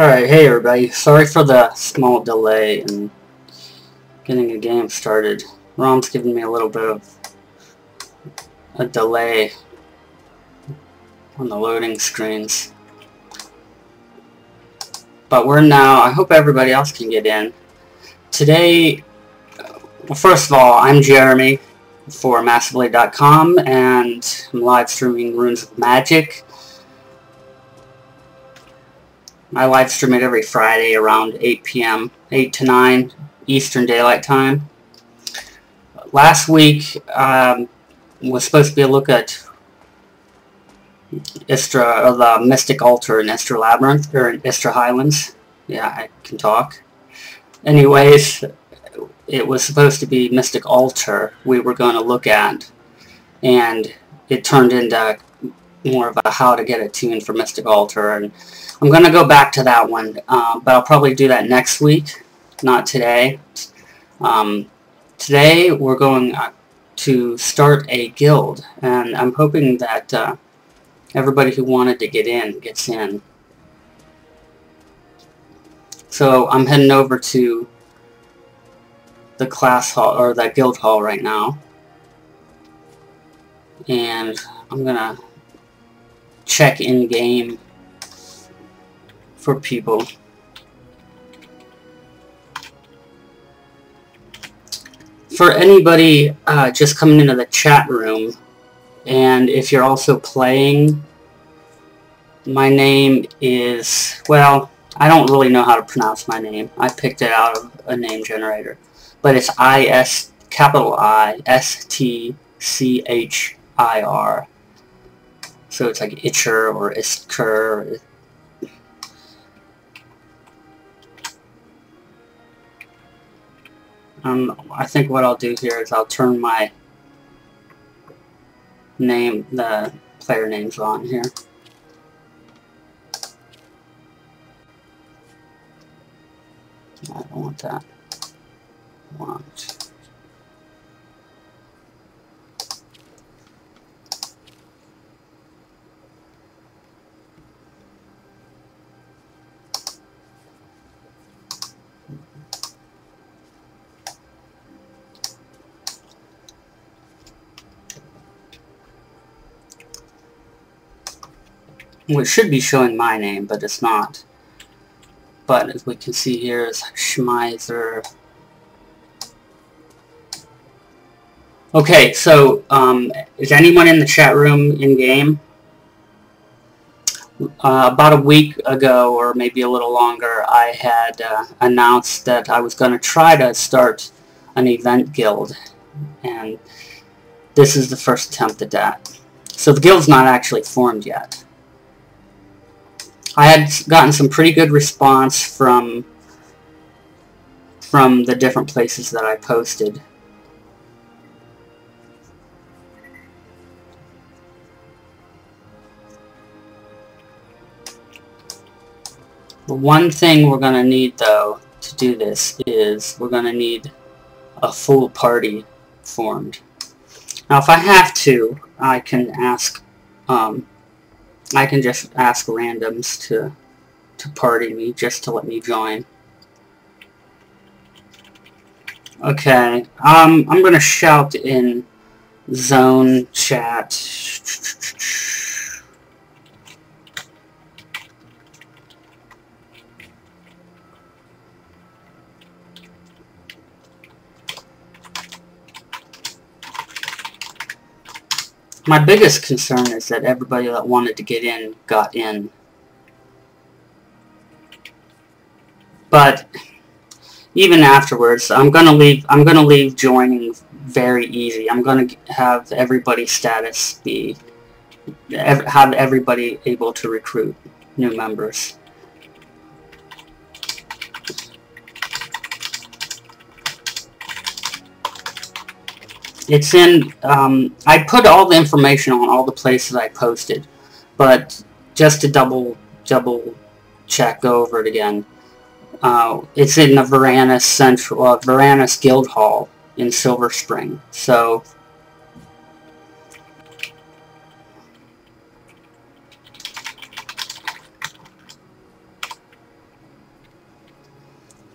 Alright, hey everybody. Sorry for the small delay in getting a game started. ROM's giving me a little bit of a delay on the loading screens. But we're now, I hope everybody else can get in. Today, well, first of all, I'm Jeremy for massively.com and I'm live streaming Runes of Magic. I live stream it every Friday around 8 p.m., 8 to 9 Eastern Daylight Time. Last week was supposed to be a look at Istra, or the Mystic Altar in Istra Labyrinth, or in Istra Highlands. Yeah, I can talk. Anyways, it was supposed to be Mystic Altar we were going to look at, and it turned into more of a how to get a tune for Mystic Altar, and I'm going to go back to that one, but I'll probably do that next week, not today. Today we're going to start a guild, and I'm hoping that everybody who wanted to get in gets in. So I'm heading over to the class hall, or the guild hall right now, and I'm going to check in-game for people. For anybody just coming into the chat room, and if you're also playing, my name is, well, I don't really know how to pronounce my name. I picked it out of a name generator. But it's I-S-T-C-H-I-R. So it's like Itcher or Istker. I think what I'll do here is I'll turn my name, the player names on here. I don't want that. I want. Well, it should be showing my name, but it's not. But as we can see here is Schmeiser. Okay, so is anyone in the chat room in-game? About a week ago, or maybe a little longer, I had announced that I was going to try to start an event guild. And this is the first attempt at that. So the guild's not actually formed yet. I had gotten some pretty good response from the different places that I posted. The one thing we're going to need, though, to do this is we're going to need a full party formed. Now, if I have to, I can ask, I can just ask randoms to party me, just to let me join. Okay, I'm going to shout in zone chat. My biggest concern is that everybody that wanted to get in got in. But even afterwards, I'm gonna leave joining very easy. I'm gonna have everybody's status be have everybody able to recruit new members. It's in, I put all the information on all the places I posted, but just to double check, go over it again. It's in the Varanus Guild Hall in Silver Spring. So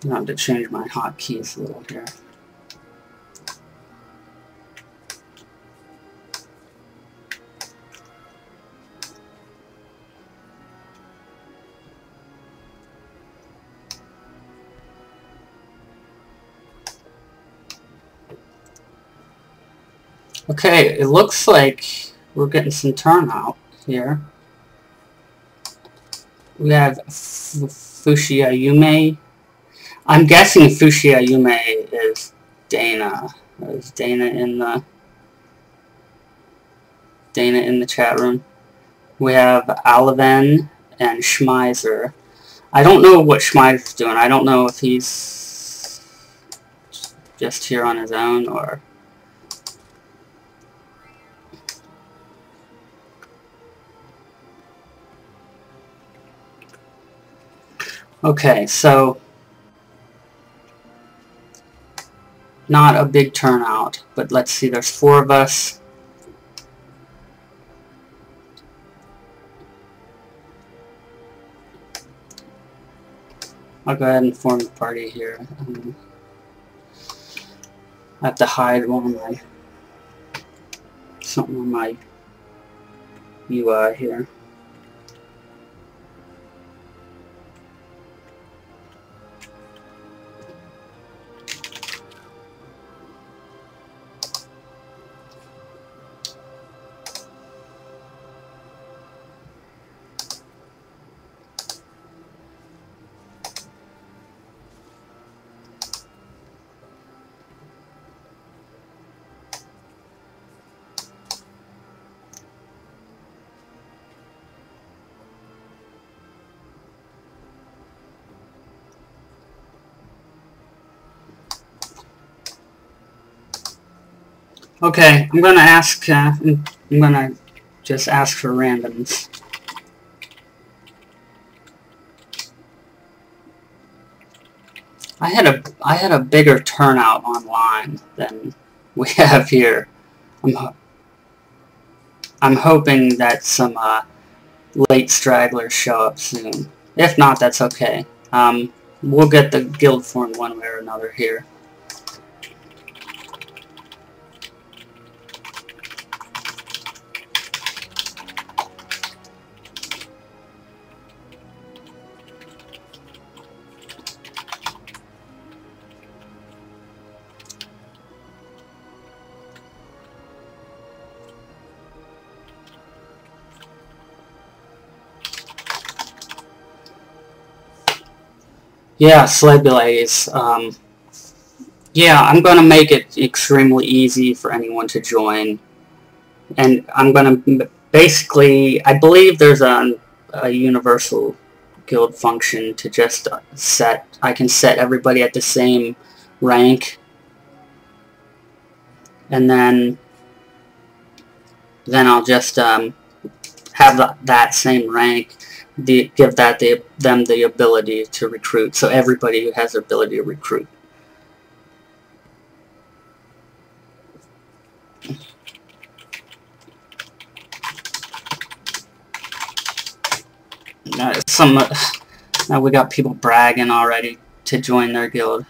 I have to change my hotkeys a little here. Okay, it looks like we're getting some turnout here. We have Fushia Yume. I'm guessing Fushia Yume is Dana. Is Dana in the chat room? We have Alaven and Schmeiser. I don't know what Schmeiser's doing. I don't know if he's just here on his own or... Okay, so not a big turnout, but let's see, there's 4 of us. I'll go ahead and form the party here. I have to hide one of my something on my UI here. Okay, I'm gonna ask. I'm gonna just ask for randoms. I had a bigger turnout online than we have here. I'm hoping that some late stragglers show up soon. If not, that's okay. We'll get the guild formed one way or another here. Yeah, Sled Blaze. Yeah, I'm going to make it extremely easy for anyone to join. And I'm going to basically, I believe there's a universal guild function to just I can set everybody at the same rank. And then I'll just have that same rank. Give them the ability to recruit, so everybody who has the ability to recruit. Now we got people bragging already to join their guild.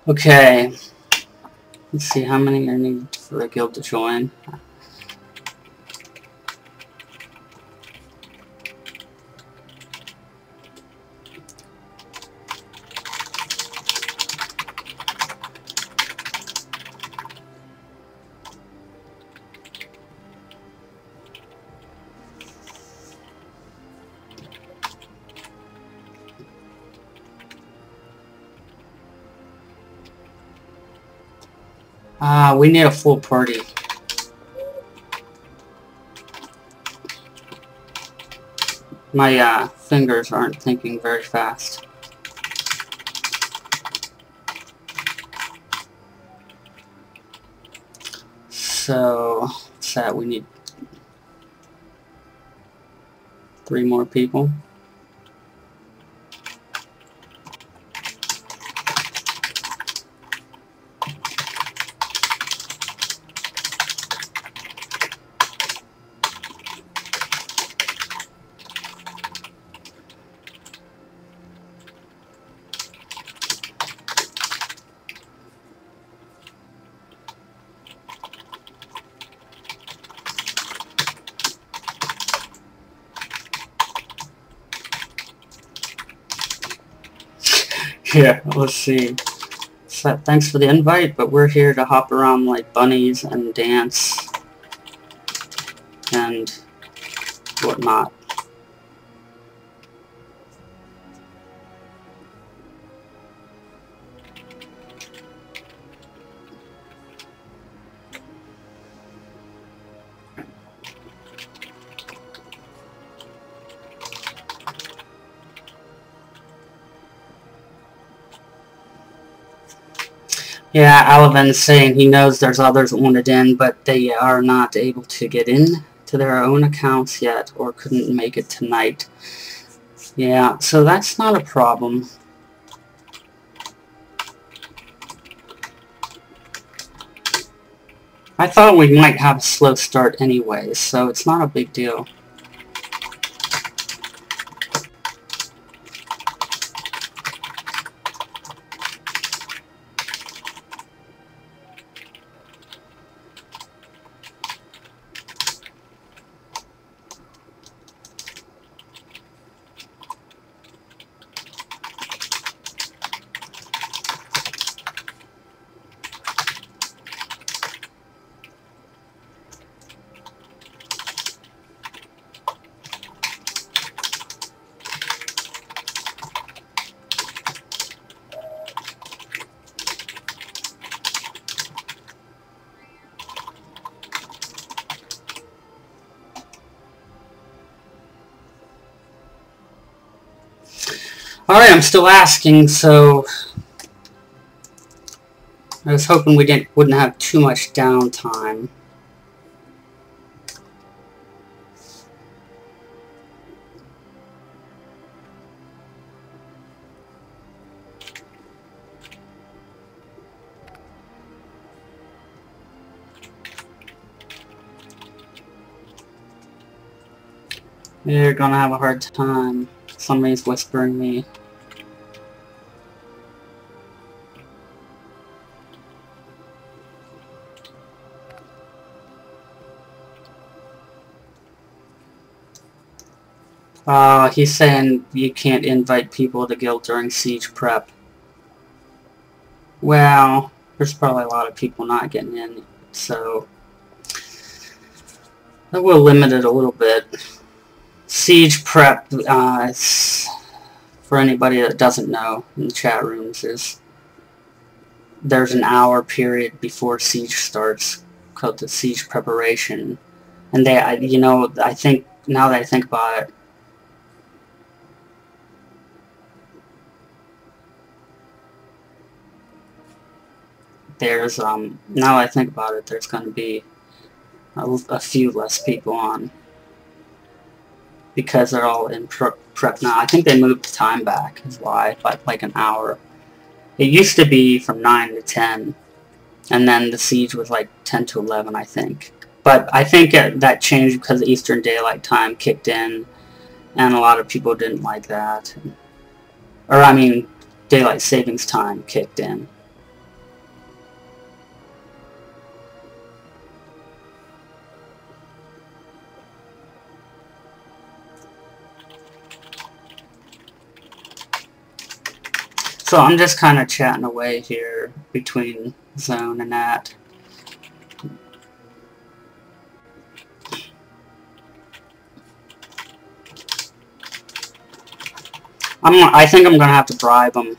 Okay, let's see how many I need for a guild to join. We need a full party. My fingers aren't thinking very fast. So, what's that? We need 3 more people. Yeah, let's see. So, thanks for the invite, but we're here to hop around like bunnies and dance and whatnot. Yeah, Alavin's saying he knows there's others wanted in, but they are not able to get in to their own accounts yet, or couldn't make it tonight. Yeah, so that's not a problem. I thought we might have a slow start anyway, so it's not a big deal. Alright, I'm still asking, so I was hoping we wouldn't have too much downtime. You're gonna have a hard time. Somebody's whispering me. He's saying you can't invite people to guild during siege prep. Well, there's probably a lot of people not getting in, so that will limit it a little bit. Siege prep, for anybody that doesn't know in the chat rooms, there's an hour period before siege starts called the siege preparation, and I think now that I think about it, there's now that I think about it, there's going to be a few less people on because they're all in prep now. I think they moved the time back, is why, by like an hour. It used to be from 9 to 10, and then the siege was like 10 to 11, I think. But I think that changed because Eastern Daylight Time kicked in, and a lot of people didn't like that. Or, I mean, Daylight Savings Time kicked in. So I'm just kind of chatting away here between Zone and that. I think I'm gonna have to bribe them.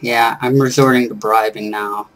Yeah, I'm resorting to bribing now.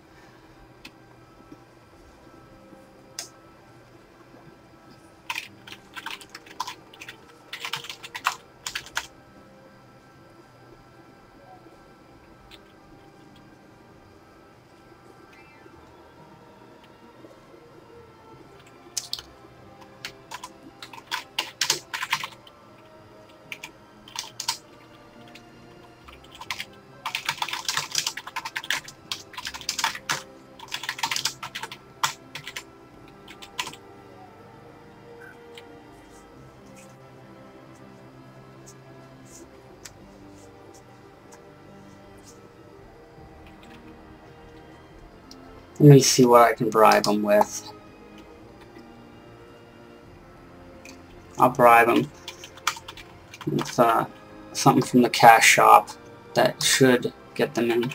Let me see what I can bribe him with. I'll bribe him with something from the cash shop that should get them in.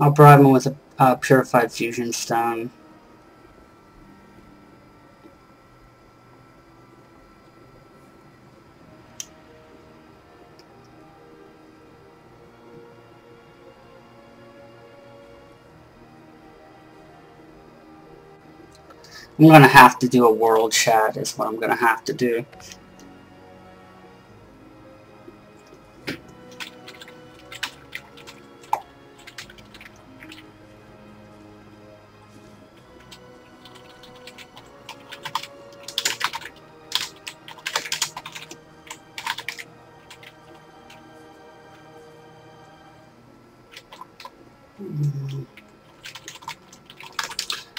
I'll bribe him with a purified fusion stone. I'm gonna have to do a world chat is what I'm gonna have to do.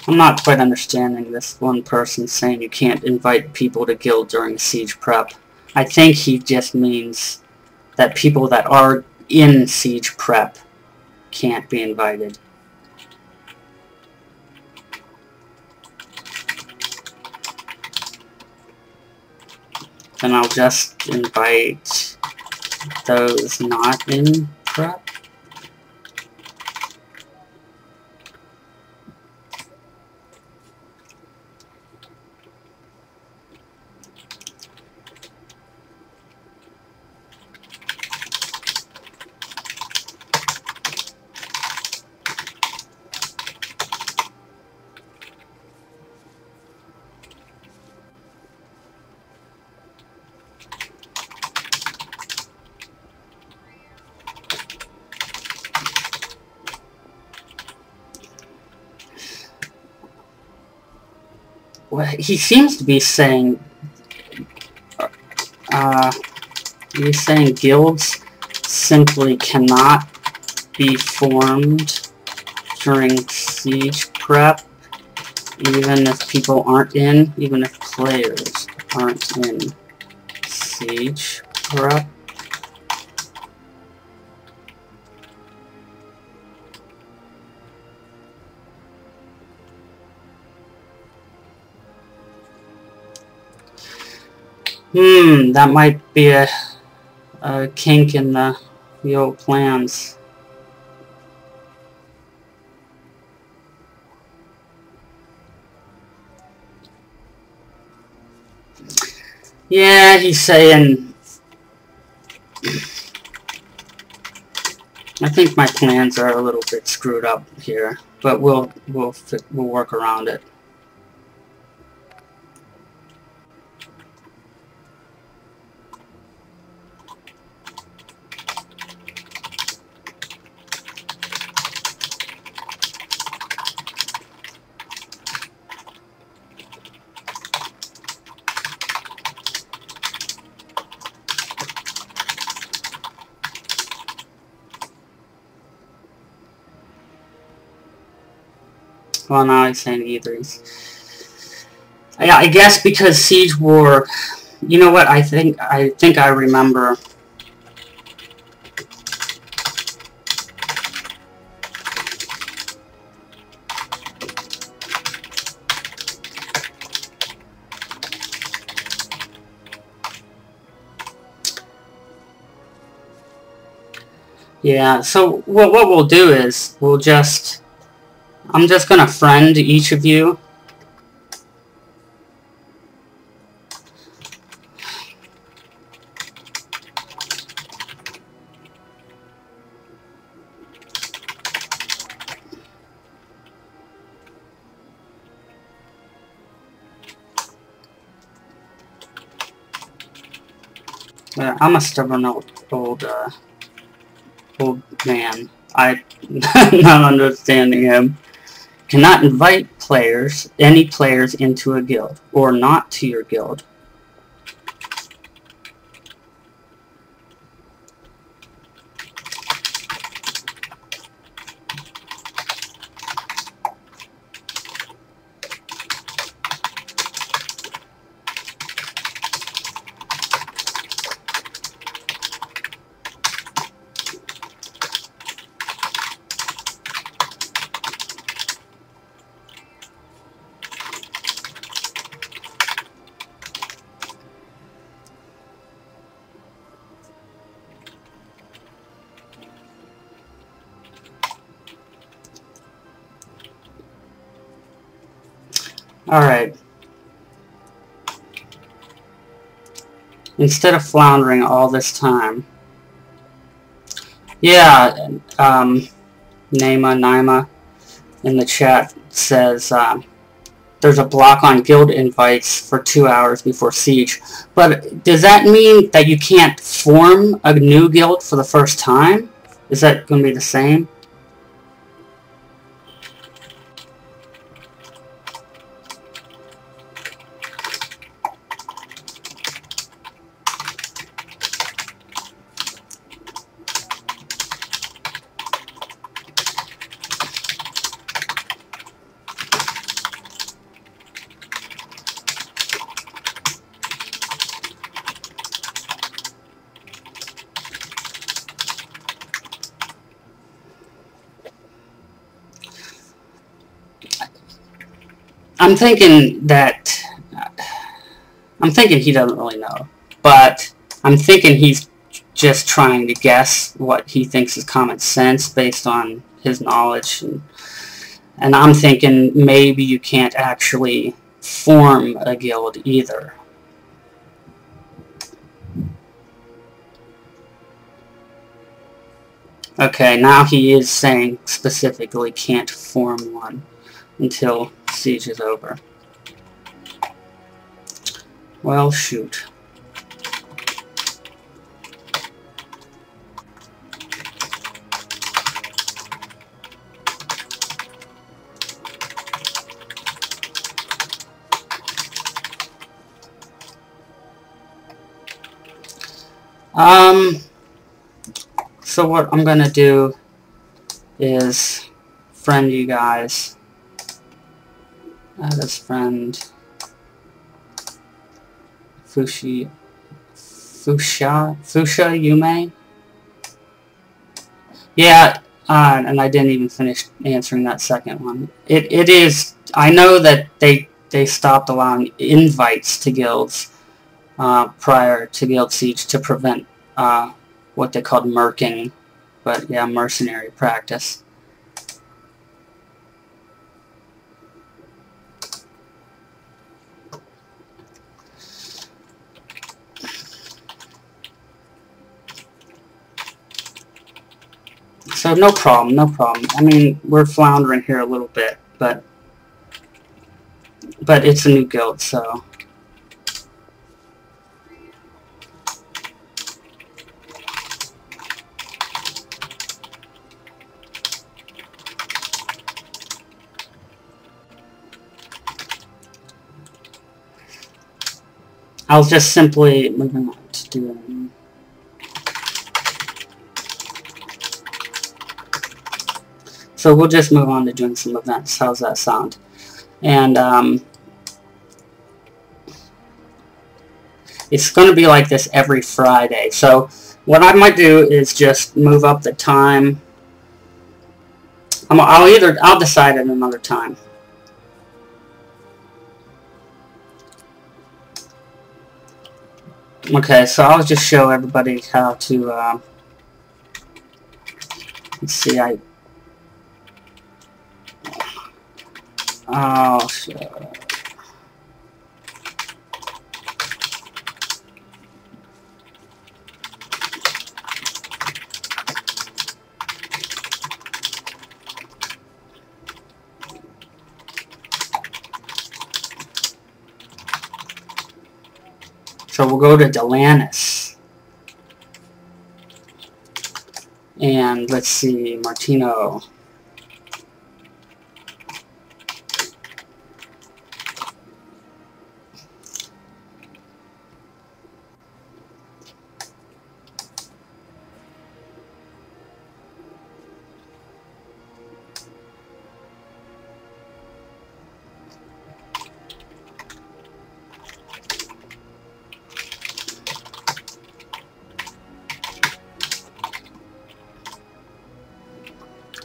I'm not quite understanding this one person saying you can't invite people to guild during siege prep. I think he just means that people that are in siege prep can't be invited. Then I'll just invite those not in prep. Well, he seems to be saying, he's saying guilds simply cannot be formed during siege prep, even if people aren't in, even if players aren't in siege prep. That might be a kink in the old plans. Yeah, he's saying, I think my plans are a little bit screwed up here, but we'll work around it. Well, now he's saying either. I guess because Siege War, you know what? I think I remember. Yeah. So what we'll do is I'm just gonna friend each of you. I'm a stubborn old man. I'm not understanding him. Cannot invite any players into a guild, or not to your guild. Alright. Instead of floundering all this time. Yeah, Naima in the chat says there's a block on guild invites for 2 hours before Siege. But does that mean that you can't form a new guild for the first time? Is that going to be the same? I'm thinking he doesn't really know, but I'm thinking he's just trying to guess what he thinks is common sense based on his knowledge, and I'm thinking maybe you can't actually form a guild either. Okay, now he is saying specifically can't form one until Siege is over. Well, shoot. So what I'm gonna do is friend you guys. Add as friend. Fuchsia Yume. Yeah, and I didn't even finish answering that second one. It is. I know that they stopped allowing invites to guilds prior to Guild Siege to prevent what they called merking, but yeah, mercenary practice. So no problem, no problem. I mean, we're floundering here a little bit, but it's a new guild, so. I'll just simply moving on to doing. So we'll just move on to doing some events. How's that sound? And it's going to be like this every Friday. So what I might do is just move up the time. I'll decide at another time. Okay, so I'll just show everybody how to. Let's see. Oh, shit. So we'll go to Delanis. And let's see, Martino.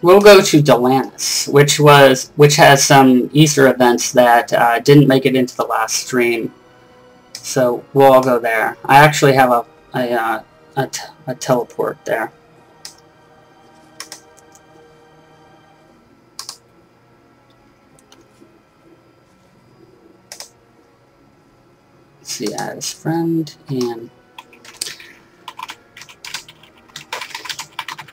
We'll go to Delanus, which has some Easter events that didn't make it into the last stream. So we'll all go there. I actually have a teleport there. Let's see, add as friend, and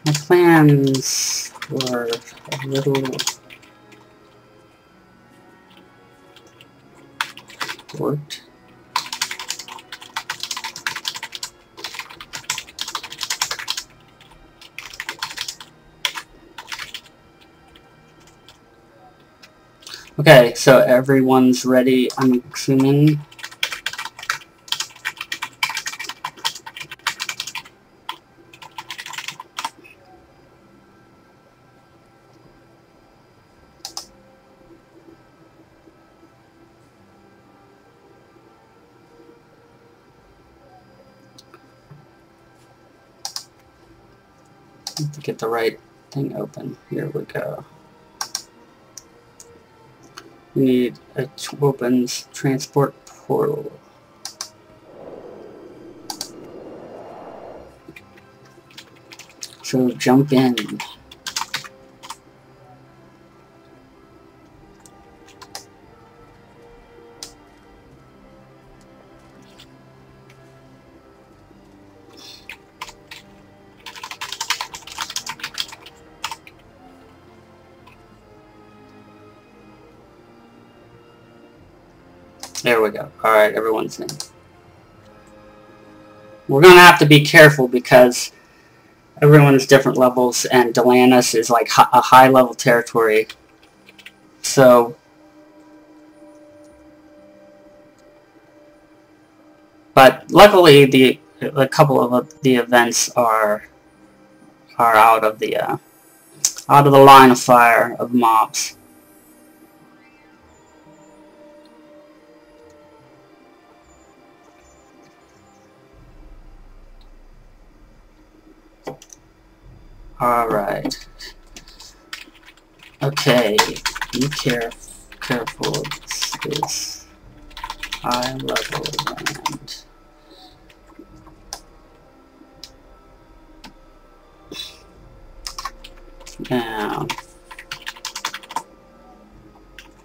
my plans were a little worked. Okay, so everyone's ready, I'm assuming. To get the right thing open. Here we go. We need a opens transport portal. So jump in. There we go. Alright, everyone's in. We're going to have to be careful because everyone's different levels, and Delanus is like a high-level territory. So, but luckily a couple of the events are out of the line of fire of mobs. Alright. Okay, be careful. This is high level land. Now,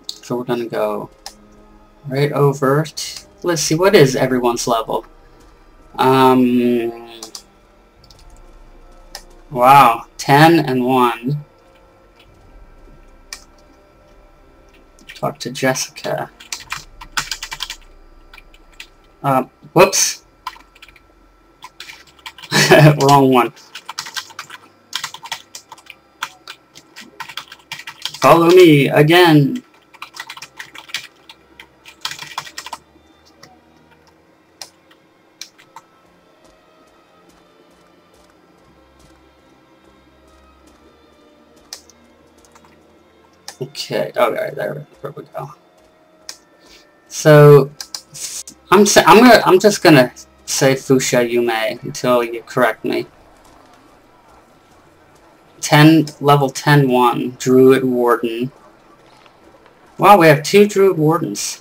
so we're gonna go right over to, let's see, what is everyone's level? Wow, 10 and 1. Talk to Jessica. Whoops. Wrong one. Follow me again. Okay, alright, there we go. So I'm just gonna say Fuchsia Yume until you correct me. Level 10-1, Druid Warden. Wow, we have 2 Druid Wardens.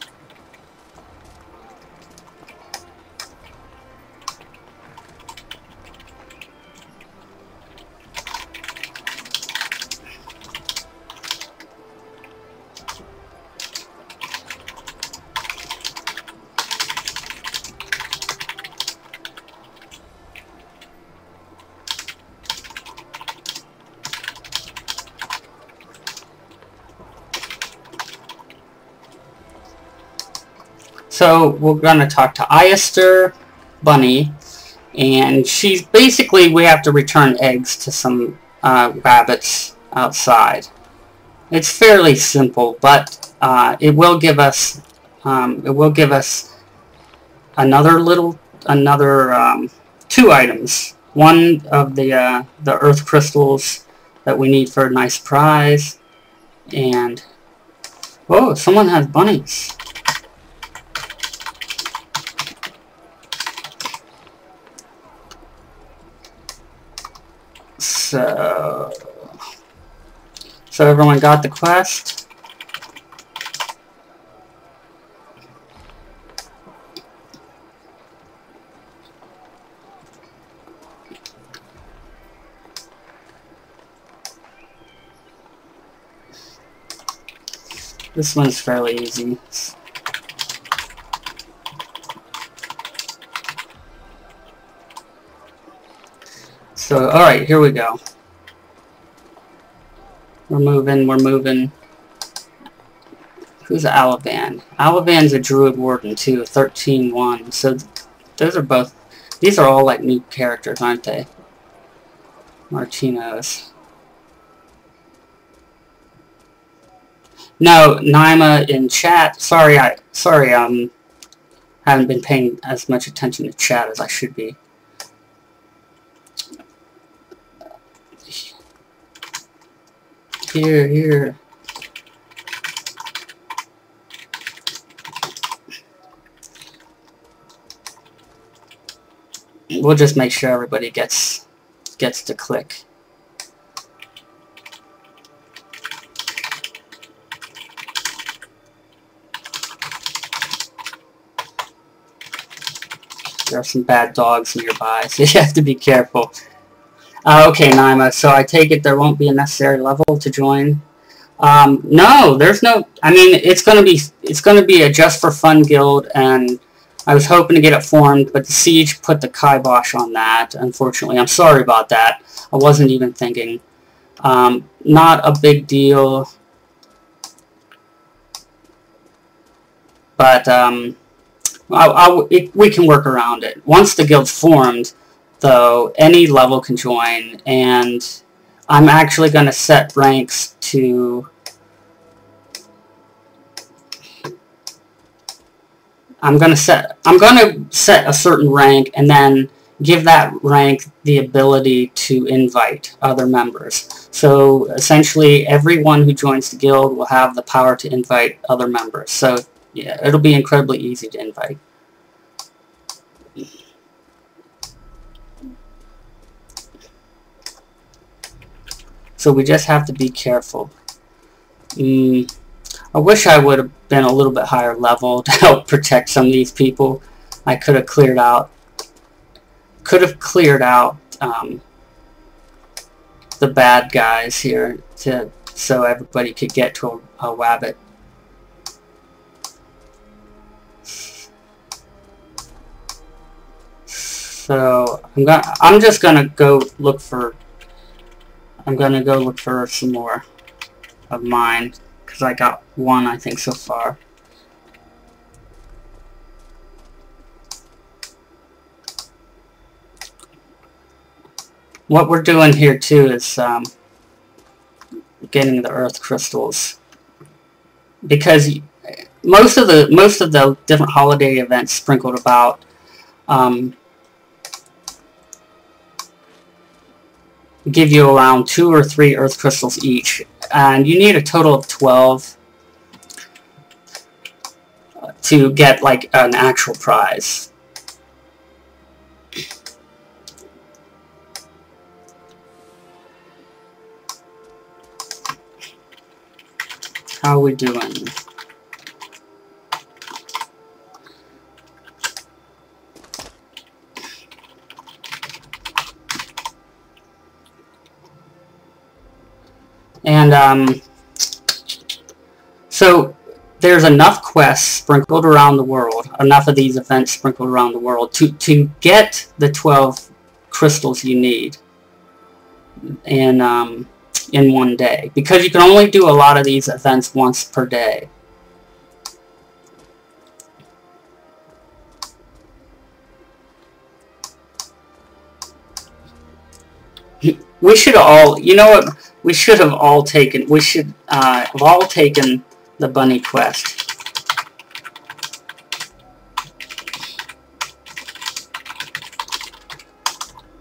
So we're going to talk to Iester, Bunny, And she's basically, we have to return eggs to some rabbits outside. It's fairly simple, but it will give us another two items. One of the earth crystals that we need for a nice prize, and oh, someone has bunnies. So everyone got the quest. This one's fairly easy. So, alright, here we go. We're moving. Who's Alavan? Alavan's a druid warden too, 13-1. So those are both, these are all like new characters, aren't they? Martinos. No, Naima in chat. Sorry, haven't been paying as much attention to chat as I should be. Here. We'll just make sure everybody gets to click. There are some bad dogs nearby, so you have to be careful. Okay, Naima, so I take it there won't be a necessary level to join? No, there's no, I mean, it's gonna be a just for fun guild, and I was hoping to get it formed, but the siege put the kibosh on that, unfortunately. I'm sorry about that. I wasn't even thinking. Not a big deal. But, we can work around it. Once the guild's formed, though, any level can join, and I'm actually going to set ranks to... I'm going to set a certain rank, and then give that rank the ability to invite other members. So, essentially, everyone who joins the guild will have the power to invite other members. So, yeah, it'll be incredibly easy to invite. So we just have to be careful. I wish I would have been a little bit higher level to help protect some of these people. I could have cleared out the bad guys here so everybody could get to a wabbit. So I'm just gonna go look for some more of mine, because I got one, I think, so far. What we're doing here too is getting the earth crystals, because most of the different holiday events sprinkled about give you around 2 or 3 earth crystals each, and you need a total of 12 to get like an actual prize. How are we doing? And so there's enough quests sprinkled around the world, enough of these events sprinkled around the world to get the 12 crystals you need in one day, because you can only do a lot of these events once per day. We should all, you know what? We should have all taken. We should have all taken the bunny quest.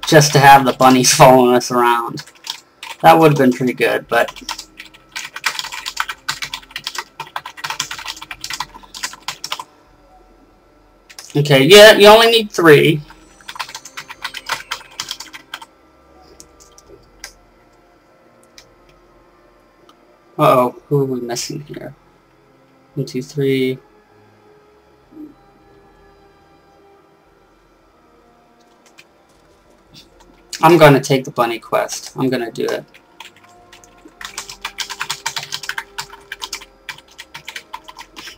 Just to have the bunnies following us around. That would have been pretty good, but... Okay, yeah, you only need 3. Uh-oh, who are we missing here? 1, 2, 3... I'm going to take the bunny quest. I'm going to do it.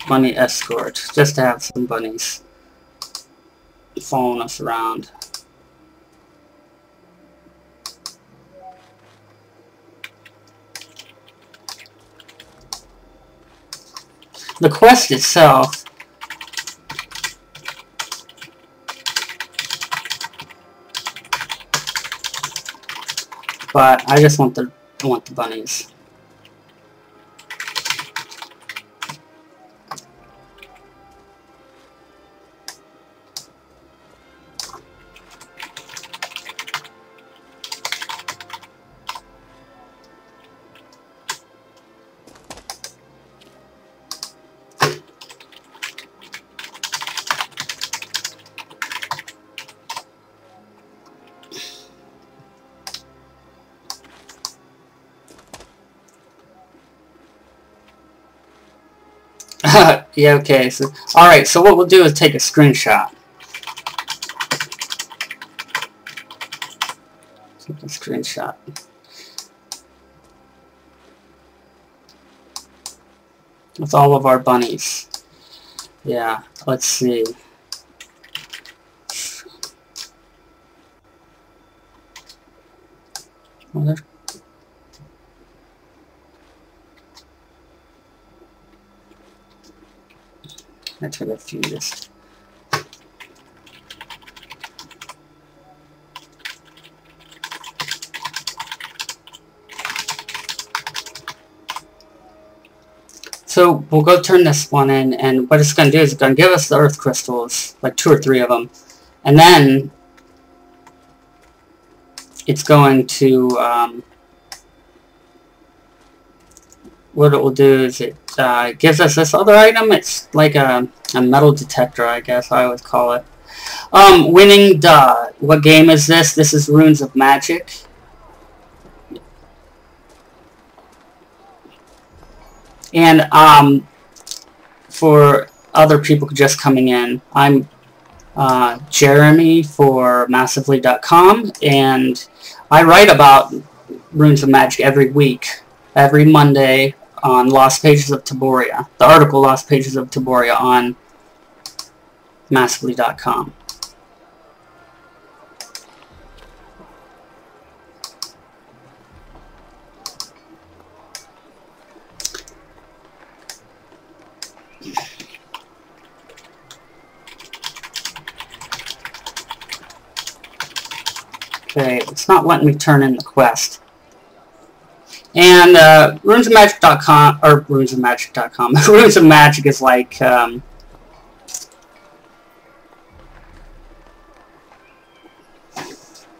Bunny escort. Just to have some bunnies following us around. The quest itself... But I just want the bunnies. Yeah, okay, so, alright, so what we'll do is take a screenshot. Take a screenshot. With all of our bunnies. Yeah, let's see. Well, I took a few just. So we'll go turn this one in, and what it's going to do is it's going to give us the earth crystals, like 2 or 3 of them, and then it's going to what it will do is it gives us this other item. It's like a metal detector, I guess I would call it. Winning duh. What game is this? This is Runes of Magic. And for other people just coming in, I'm Jeremy for massively.com, and I write about Runes of Magic every week, every Monday, on Lost Pages of Taborea. The article Lost Pages of Taborea on massively.com. Okay, it's not letting me turn in the quest. And runesofmagic.com, or runesofmagic.com. Runes of Magic is like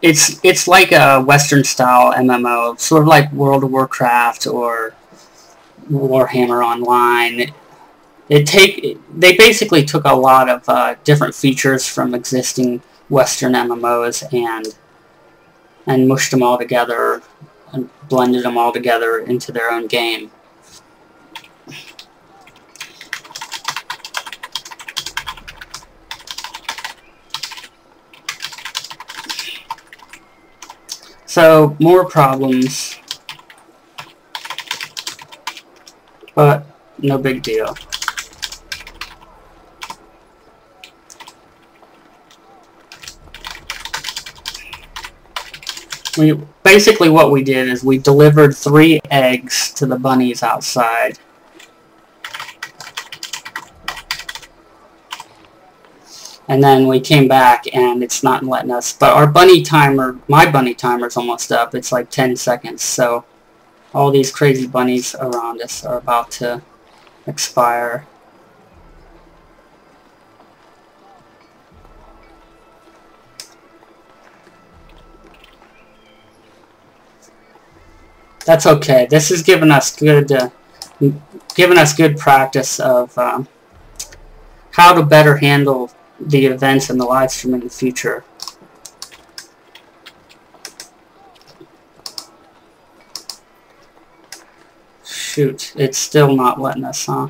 it's like a Western style MMO, sort of like World of Warcraft or Warhammer Online. They basically took a lot of different features from existing Western MMOs and mushed them all together and blended them all together into their own game. So, more problems, but no big deal. Basically what we did is we delivered 3 eggs to the bunnies outside. And then we came back and it's not letting us. But our bunny timer, my bunny timer's almost up. It's like 10 seconds. So all these crazy bunnies around us are about to expire. That's okay. This has given us good practice of how to better handle the events in the live stream in the future. Shoot, it's still not letting us, huh?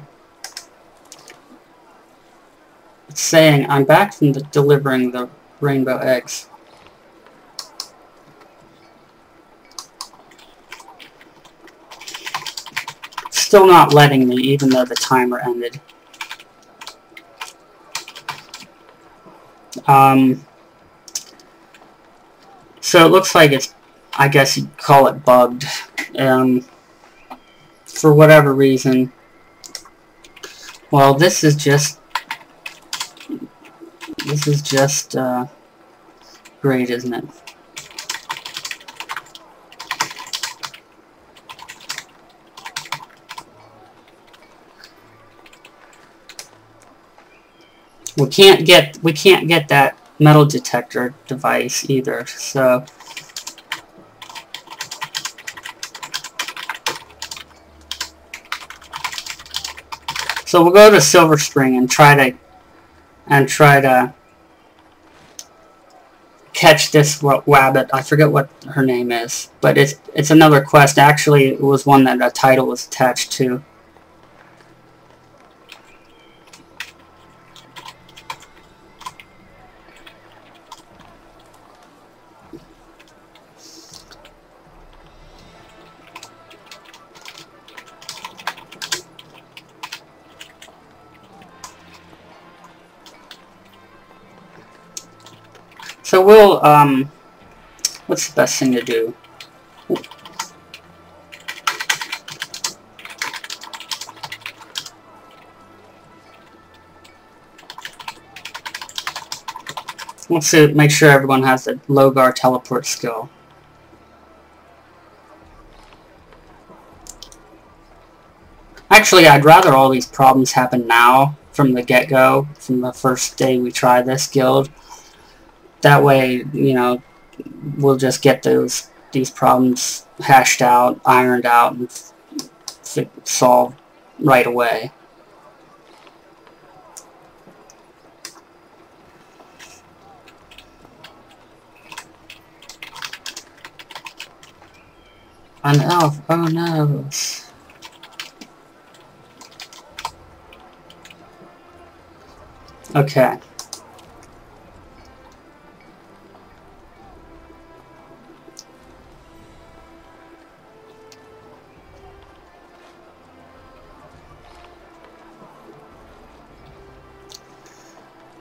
It's saying I'm back from delivering the rainbow eggs. Still not letting me, even though the timer ended. So it looks like it's, I guess you'd call it bugged. For whatever reason. Well, this is just great, isn't it? We can't get that metal detector device either, so we'll go to Silver Spring and try to catch this wabbit. I forget what her name is, but it's another quest. Actually, it was one that a title was attached to. So we'll, what's the best thing to do? Let's see, make sure everyone has the Logar teleport skill. Actually, I'd rather all these problems happen now, from the get-go, from the first day we try this guild. That way, you know, we'll just get these problems hashed out, ironed out, and solved right away. An elf, oh no. Okay.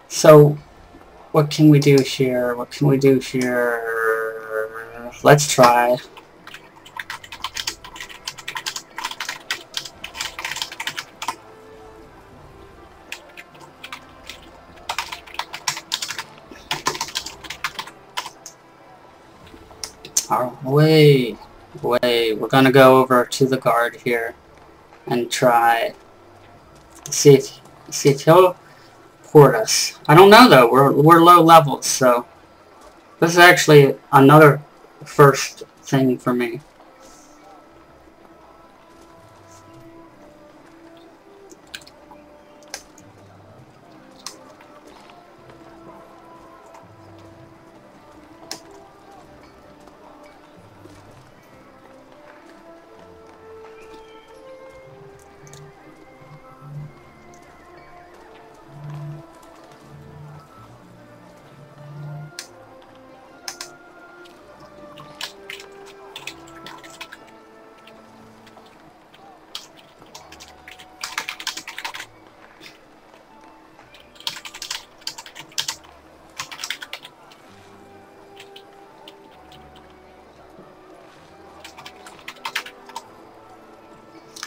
So, what can we do here? What can we do here? Let's try. Wait. We're gonna go over to the guard here and try. See if he'll port us. I don't know though. We're low levels, so this is actually another first thing for me.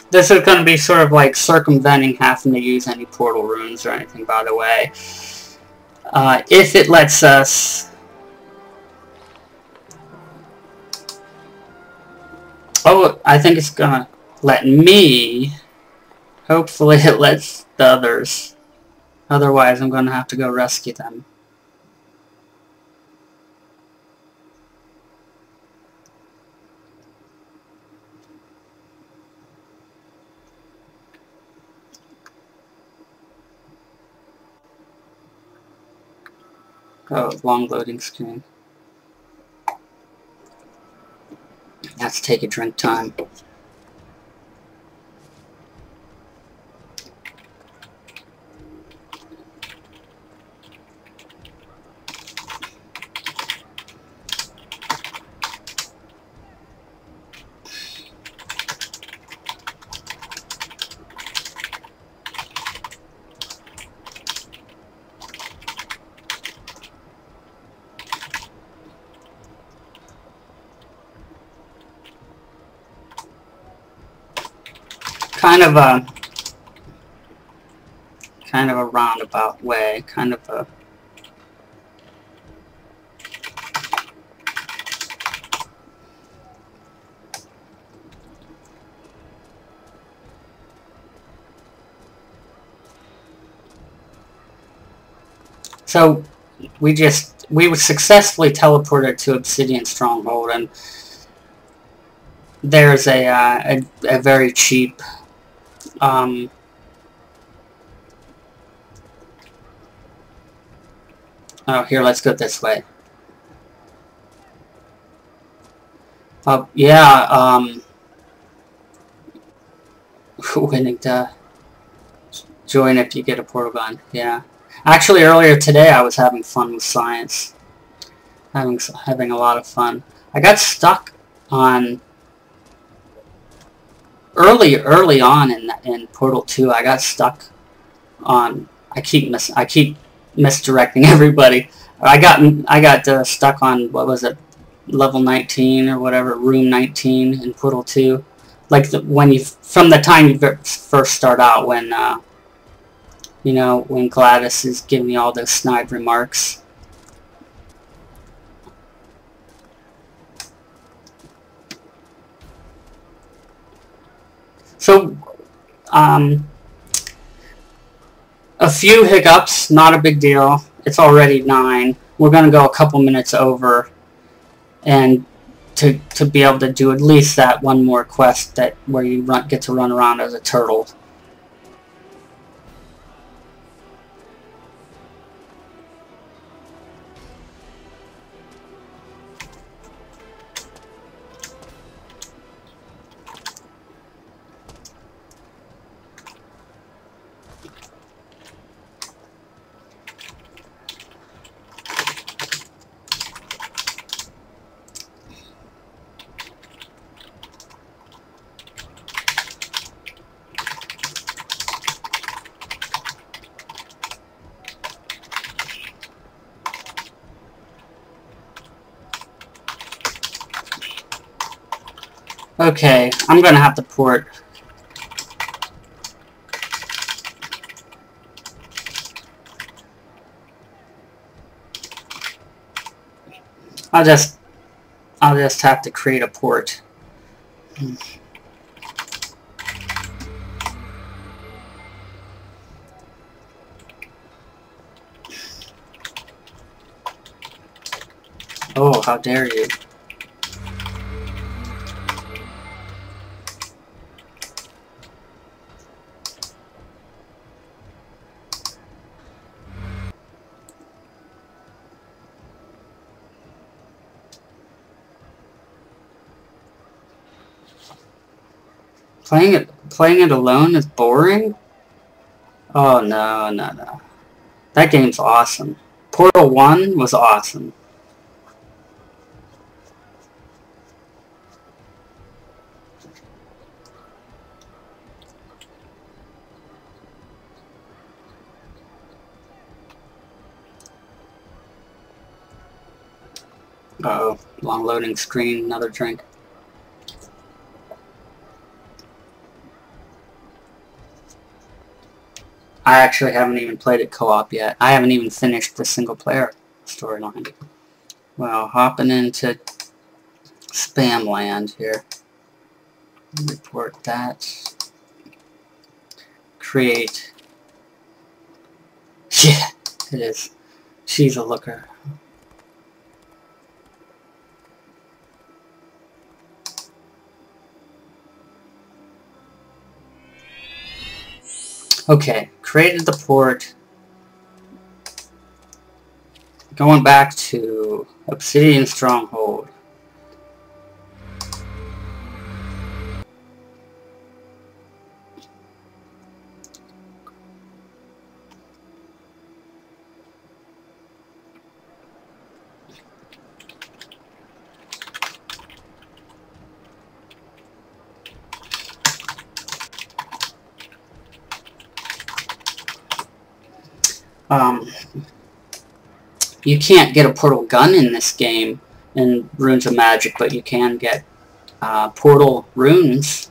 This is going to be sort of like circumventing having to use any portal runes or anything, by the way. If it lets us... Oh, I think it's gonna let me. Hopefully it lets the others. Otherwise, I'm gonna have to go rescue them. Oh, long loading screen. Let's take a drink time. Kind of a roundabout way, kind of a... So we were successfully teleported to Obsidian Stronghold, and there's a very cheap oh, here, let's go this way. Yeah, winning to join if you get a portal gun, yeah. Actually, earlier today I was having fun with science. Having a lot of fun. I got stuck on... Early on in Portal 2, I got stuck on... I keep misdirecting everybody. I got stuck on, what was it, level 19 or whatever, room 19 in Portal 2. Like from the time you first start out, when you know, when Gladys is giving me all those snide remarks. So, a few hiccups, not a big deal. It's already 9. We're going to go a couple minutes over, and to be able to do at least that one more quest where you get to run around as a turtle. Okay, I'm gonna have to port. I'll just have to create a port. Oh, how dare you. Playing it alone is boring? Oh, no. That game's awesome. Portal 1 was awesome. Uh-oh, long loading screen, another drink. I actually haven't even played it co-op yet. I haven't even finished the single-player storyline. Well, hopping into spam land here. Report that. Create. Yeah, it is. She's a looker. Okay, created the port. Going back to Obsidian Stronghold. You can't get a portal gun in this game in Runes of Magic, but you can get portal runes.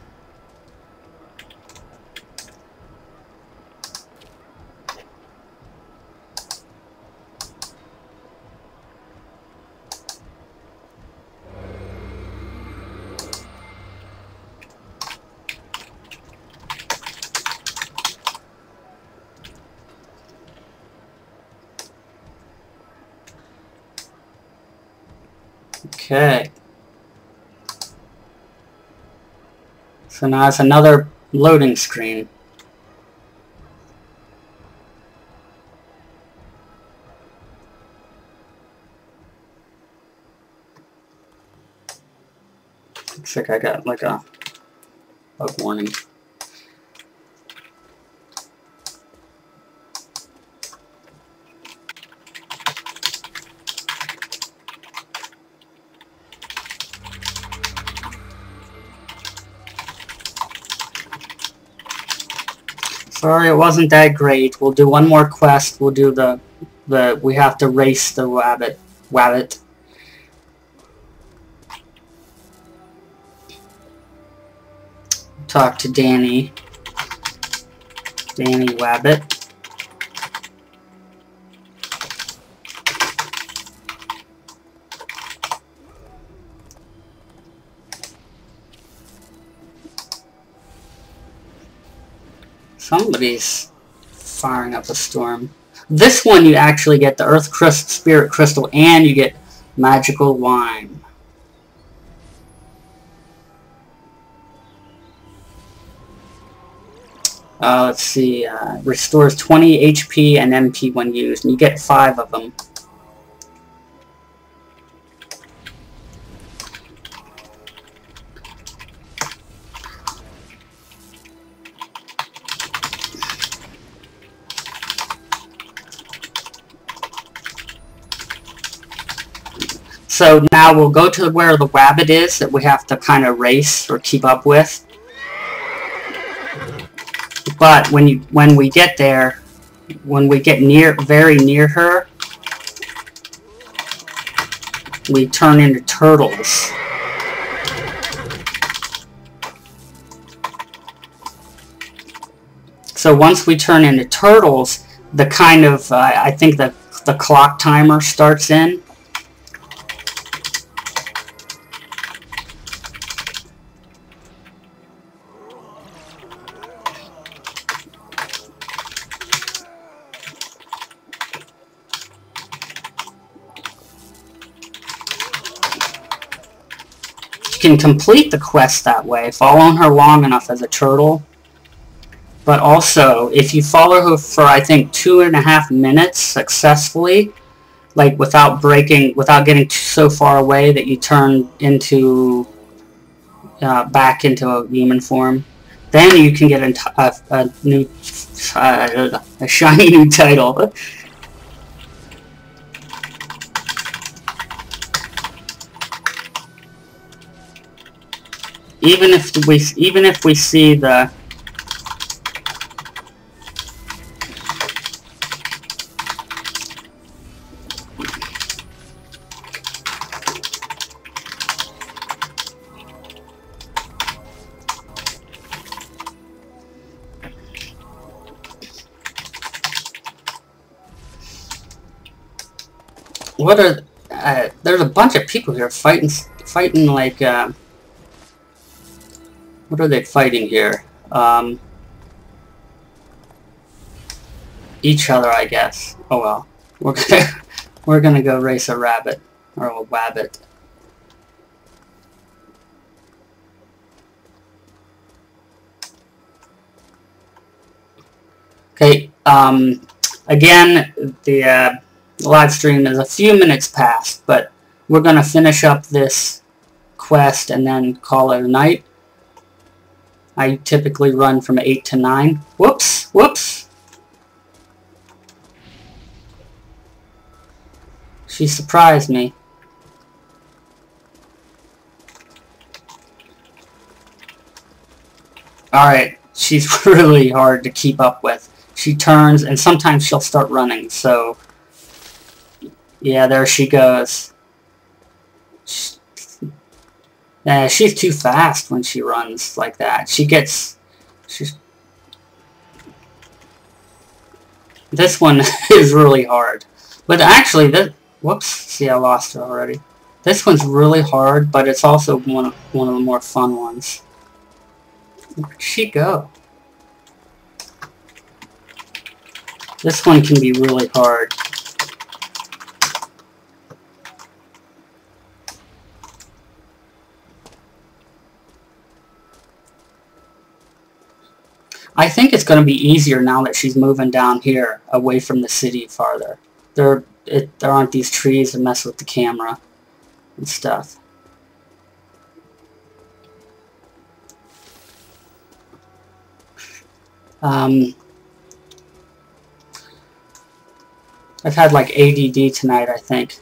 Okay. So now it's another loading screen. Looks like I got like a bug warning. Sorry, it wasn't that great. We'll do one more quest. We'll do the we have to race the wabbit. Talk to Danny Wabbit. Somebody's firing up a storm. This one you actually get the Earth Spirit Crystal and you get Magical Wine. Let's see, restores 20 HP and MP when used, and you get 5 of them. So now we'll go to where the wabbit is that we have to kind of race or keep up with. But when we get there, when we get very near her, we turn into turtles. So once we turn into turtles, the kind of I think the clock timer starts in. Can complete the quest that way, following her long enough as a turtle. But also, if you follow her for I think 2.5 minutes successfully, like without getting so far away that you turn into back into a human form, then you can get a new a shiny new title. Even if we see the What are... there's a bunch of people here fighting like... what are they fighting here? Each other, I guess. Oh well. We're gonna go race a rabbit. Or a wabbit. Okay, again, the live stream is a few minutes past, but we're going to finish up this quest and then call it a night. I typically run from 8 to 9. Whoops, whoops. She surprised me. Alright, she's really hard to keep up with. She turns, and sometimes she'll start running, so... Yeah, there she goes. She's too fast when she runs like that. This one is really hard. But actually, whoops, see, I lost her already. This one's really hard, but it's also one of the more fun ones. Where'd she go? This one can be really hard. I think it's going to be easier now that she's moving down here, away from the city farther. There aren't these trees that mess with the camera and stuff. I've had like ADD tonight, I think.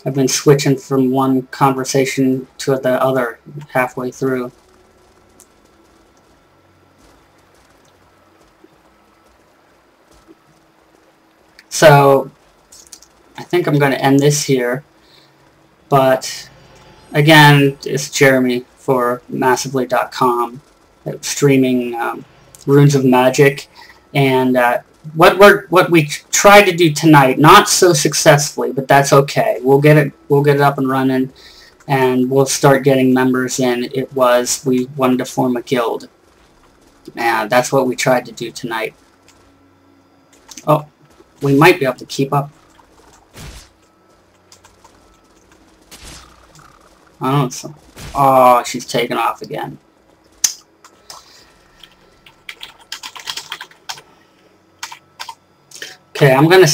I've been switching from one conversation to the other halfway through. So, I think I'm going to end this here. But, again, it's Jeremy for massively.com, streaming Runes of Magic. And what we tried to do tonight, not so successfully, but that's okay. We'll get it up and running, and we'll start getting members in. We wanted to form a guild, and that's what we tried to do tonight. Oh, we might be able to keep up. I don't know. Oh, she's taken off again. Okay, I'm gonna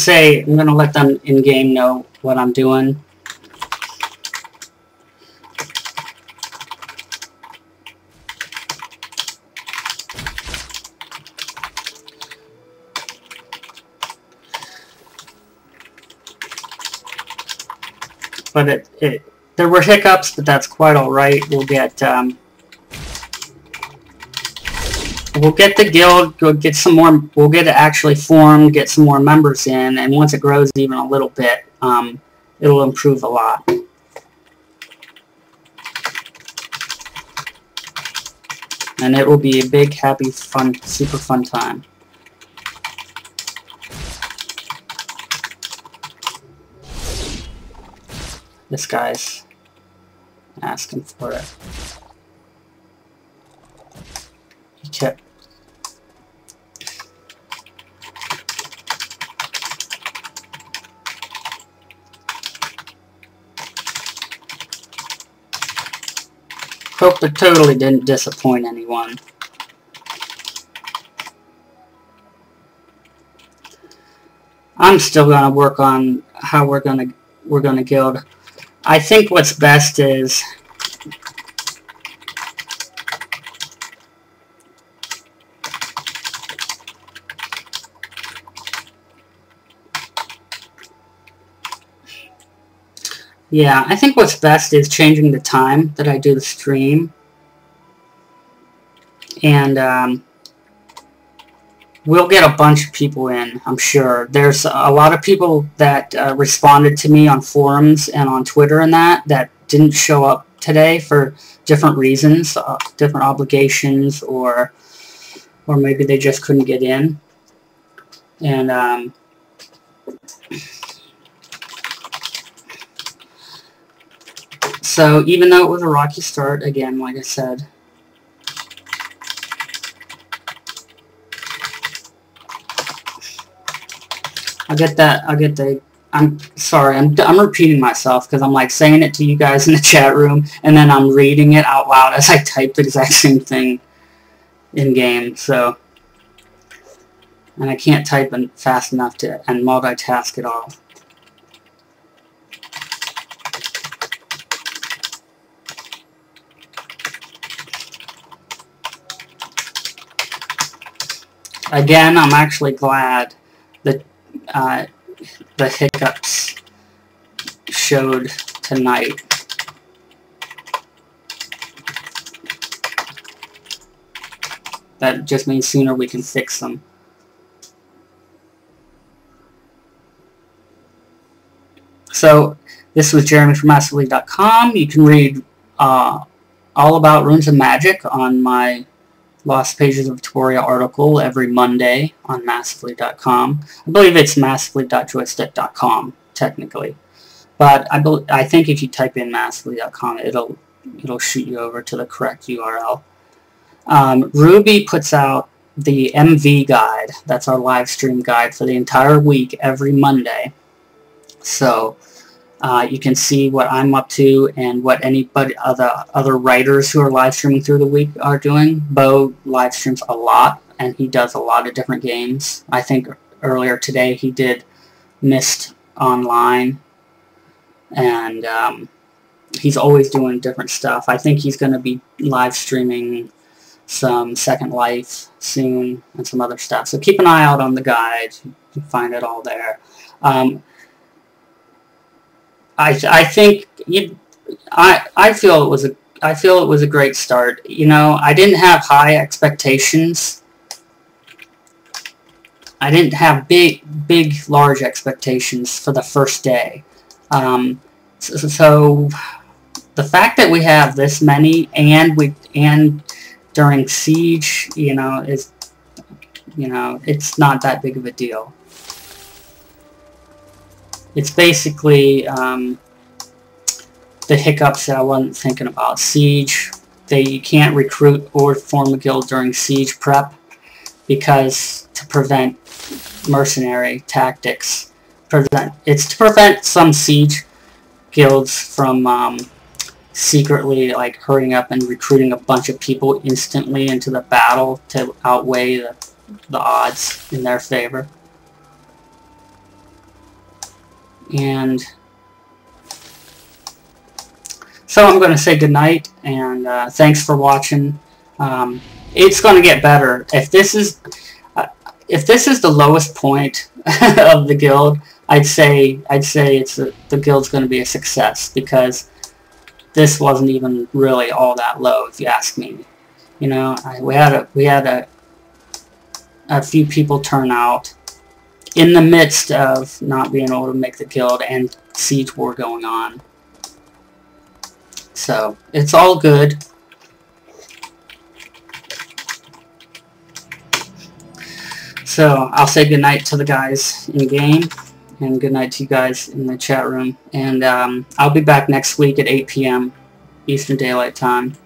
let them in-game know what I'm doing. But there were hiccups, but that's quite alright. We'll get the guild, we'll get some more, we'll get it actually formed, get some more members in, and once it grows even a little bit, it'll improve a lot. And it will be a big, happy, fun, super fun time. This guy's asking for it. He kept... Hope it totally didn't disappoint anyone. I'm still gonna work on how we're gonna guild. I think what's best is yeah, I think what's best is changing the time that I do the stream. And we'll get a bunch of people in, I'm sure. There's a lot of people that responded to me on forums and on Twitter and that didn't show up today for different reasons, different obligations, or maybe they just couldn't get in. And So even though it was a rocky start, again, like I said, I'm sorry, I'm repeating myself because I'm like saying it to you guys in the chat room and then I'm reading it out loud as I type the exact same thing in game. So, and I can't type fast enough to and multitask at all. Again, I'm actually glad that the hiccups showed tonight. That just means sooner we can fix them. So this was Jeremy from massively.com. You can read all about runes and magic on my Lost Pages of Taborea article every Monday on massively.com. I believe it's massively.joystick.com technically, but I think if you type in massively.com, it'll shoot you over to the correct URL. Ruby puts out the MV guide. That's our live stream guide for the entire week every Monday. So you can see what I'm up to and what anybody other writers who are live streaming through the week are doing. Bo live streams a lot, and he does a lot of different games. I think earlier today he did Myst Online, and he's always doing different stuff. I think he's going to be live streaming some Second Life soon and some other stuff. So keep an eye out on the guide. You can find it all there. I think I feel it was a great start. You know, I didn't have high expectations. I didn't have big large expectations for the first day. So the fact that we have this many and during Siege, it's not that big of a deal. It's basically the hiccups that I wasn't thinking about. Siege, you can't recruit or form a guild during Siege prep because to prevent mercenary tactics. It's to prevent some Siege guilds from secretly hurrying up and recruiting a bunch of people instantly into the battle to outweigh the odds in their favor. And so I'm going to say goodnight, and thanks for watching. It's going to get better. If this is the lowest point of the guild, I'd say the guild's going to be a success, because this wasn't even really all that low, if you ask me. We had a few people turn out in the midst of not being able to make the guild and Siege War going on. So, it's all good. So, I'll say goodnight to the guys in game, and goodnight to you guys in the chat room. And I'll be back next week at 8 p.m. Eastern Daylight Time.